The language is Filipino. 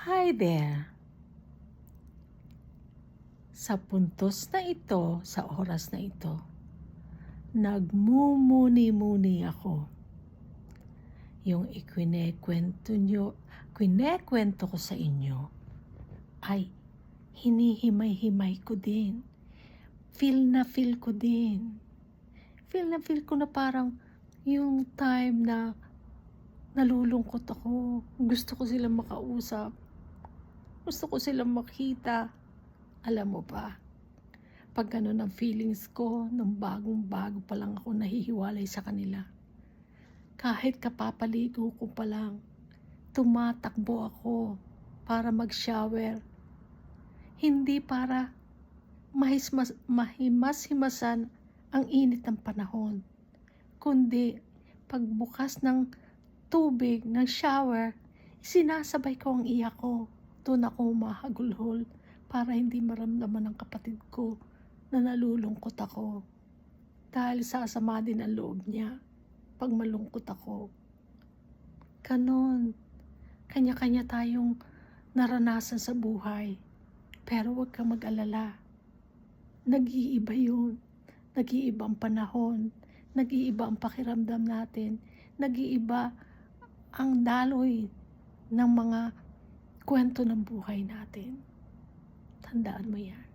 Hi there! Sa puntos na ito, sa oras na ito, nagmumuni-muni ako. Yung kinekwento ko sa inyo ay hinihimay-himay ko din. Feel na feel ko din. Feel na feel ko na parang yung time na nalulungkot ako. Gusto ko silang makausap. Gusto ko silang makita. Alam mo ba, pag gano'n ang feelings ko, nung bagong-bago pa lang ako nahihiwalay sa kanila. Kahit kapapaligo ko pa lang, tumatakbo ako para mag-shower. Hindi para mahimas-himasan ang init ng panahon, kundi pagbukas ng tubig, ng shower, sinasabay ko ang iyak ko. Doon ako mahagulhol para hindi maramdaman ng kapatid ko na nalulungkot ako. Dahil sasama din ang loob niya pag malungkot ako. Ganon. Kanya-kanya tayong naranasan sa buhay. Pero huwag kang mag-alala. Nag-iiba yun. Nag-iiba ang panahon. Nag-iiba ang pakiramdam natin. Nag-iiba ang daloy ng mga kwento ng buhay natin. Tandaan mo yan.